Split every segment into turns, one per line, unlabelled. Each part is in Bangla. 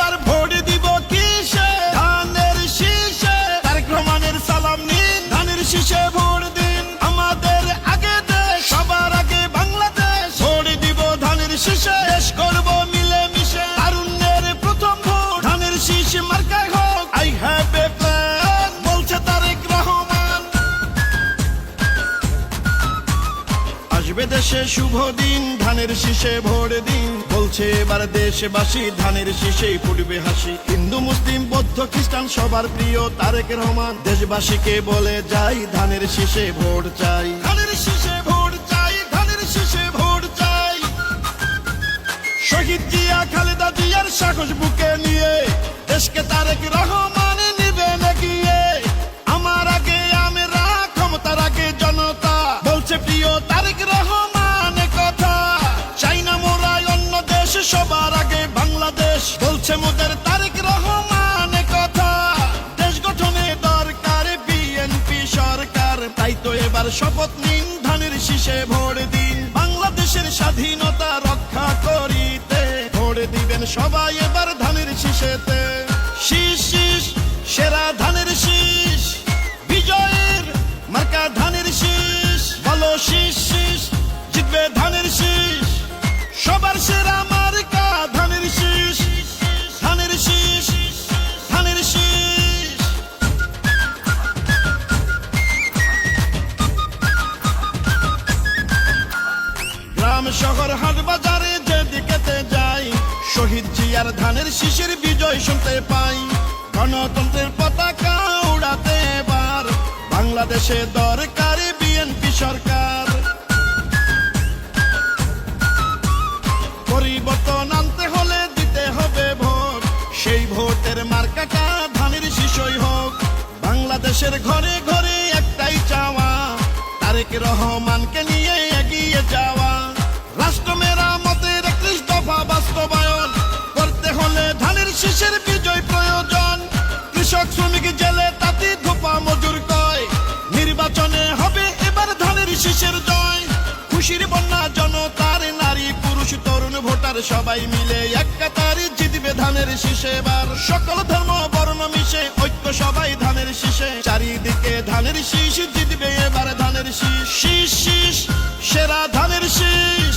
এবার ভোট দিব কিসে? ধানের শীষে। তারেক রহমানের সালাম নিন, ধানের শীষে ভোট দিন। আমাদের আগে দেশ, সবার আগে বাংলাদেশ। ভোট দিব ধানের শীষে, দেশ করব মিলে মিশে। তারুণ্যের প্রথম ভোট ধানের শীষ মার্কায় হোক। আই হ্যাভ এ প্ল্যান, বলছে তারেক রহমান। আসবে দেশে শুভ দিন, ধানের শীষে ভোট দিন। বলছে এবার দেশবাসী, ধানের শীষেই ফুটবে হাসি। হিন্দু মুসলিম বৌদ্ধ খ্রিস্টান সবার প্রিয় তারেক রহমান। দেশবাসীকে বলে যাই, ধানের শীষে ভোট চাই। ধানের শীষে ভোট চাই, ধানের শীষে ভোট চাই। শহীদ জিয়া খালেদা জিয়ার সাহস বুকে নিয়ে দেশকে তারেক রহমান নিবেন এগিয়ে। আমার আগে আমরা, ক্ষমতার আগে জনতা, বলছে প্রিয় তারেক রহমান কথা। চাই না মোরা অন্য দেশ, সবার আগে বাংলাদেশ, বলছে মোদের তারেক রহমান কথা। দেশ গঠনে দরকার বিএনপি সরকার, তাই তো এবার শপথ নিন, ধানের শীষে ভোট দিন। বাংলাদেশের স্বাধীনতা রক্ষা করিতে ভোট দিবেন সবাই এবার ধানের শীষেতে। শীষ শীষ সেরা ধানের শীষ, বিজয়ের মার্কা ধানের শীষ। বলো শীষ শীষ, জিতবে ধানের শীষ। সবার সেরা মার্কা ধানের শীষ, ধানের শীষ, ধানের শীষ। গ্রাম শহর হাট বাজারে যেদিকেতে যাই, শহীদ জিয়ার ধানের শীষের বিজয় শুনতে পাই। গণতন্ত্রের পতাকা উড়াতে এবার বাংলাদেশে দরকার বিএনপি সরকার। পরিবর্তন আনতে হলে দিতে হবে ভোট, সেই ভোটের মার্কাটা ধানের শীষই হোক। বাংলাদেশের ঘরে ঘরে একটাই চাওয়া, তারেক রহমানকে নিয়ে এগিয়ে যাওয়া। রাষ্ট্র মেরামতের 31 দফা বাস্তবায়ন করতে হলে ধানের শীষের বিজয় প্রয়োজন। কৃষক শ্রমিক জেলে তাঁতি ধোপা মজুর কয়, নির্বাচনে হবে এবার ধানের শীষের জয়। খুশির বন্যা জনতার, নারী পুরুষ তরুণ ভোটার সবাই মিলে এক কাতারে জিতবে ধানের শীষে এবার। সকল ধর্ম বর্ণ মিশে ঐক্য সবাই ধানের শীষে। চারিদিকে ধানের শীষ, জিতবে এবার ধানের শীষ। শীষ শীষ সেরা ধানের শীষ,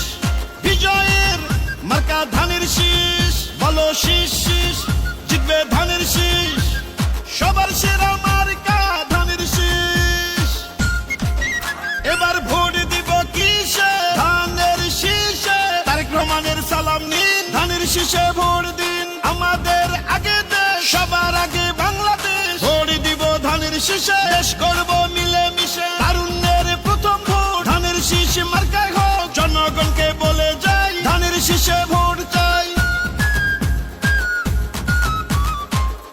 বিজয়ের মার্কা ধানের শীষ। বলো শীষ শীষ, জিতবে ধানের শীষ। সবার সেরা মার্কা ধানের শীষ। এবার ভোট দিব কিসে? ধানের শীষে। তারেক রহমানের সালাম নিন, ধানের শীষে ভোট দিন। আমাদের আগে দেশ, সবার আগে বাংলাদেশ। ভোট দিব ধানের শীষে, দেশ করব মিলে মিশে। তারুণ্যের প্রথম ভোট ধানের শীষ মার্কায় হোক। জনগণকে বলে যাই, ধানের শীষে ভোট চাই।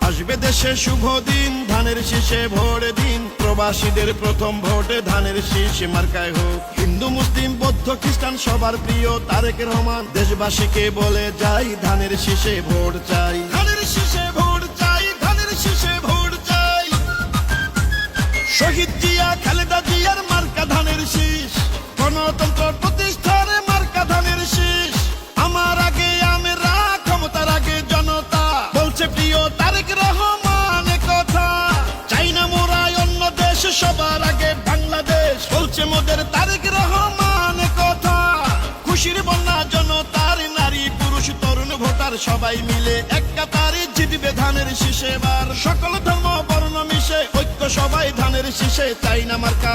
আসবে দেশে শুভ দিন, ধানের শীষে ভোট দিন। প্রবাসীদের প্রথম ভোটে ধানের শীষ মার্কায় হোক। হিন্দু মুসলিম বৌদ্ধ খ্রিস্টান সবার প্রিয় তারেক রহমান। দেশবাসীকে বলে যাই, ধানের শীষে ভোট চাই। ধানের শীষে ভোট চাই, ধানের শীষে ভোট চাই। শহীদ জিয়া খালেদা জিয়ার মার্কা ধানের শীষ। গণতন্ত্র প্রতিষ্ঠার মার্কা ধানের শীষ। আমার আগে আমরা, ক্ষমতার আগে জনতা, বলছে প্রিয় তারেক রহমান কথা। চাই না মোরা অন্য দেশ, সবার আগে বাংলাদেশ, বলছে মোদের তারেক রহমান কথা। খুশির বন্যা জনতার, নারী পুরুষ তরুণ ভোটার সবাই মিলে এক কাতারে জিতবে ধানের শীষে এবার। সকল ধর্ম বর্ণ মিশে ঐক্য সবাই ধানের শীষে। চাই না মার্কা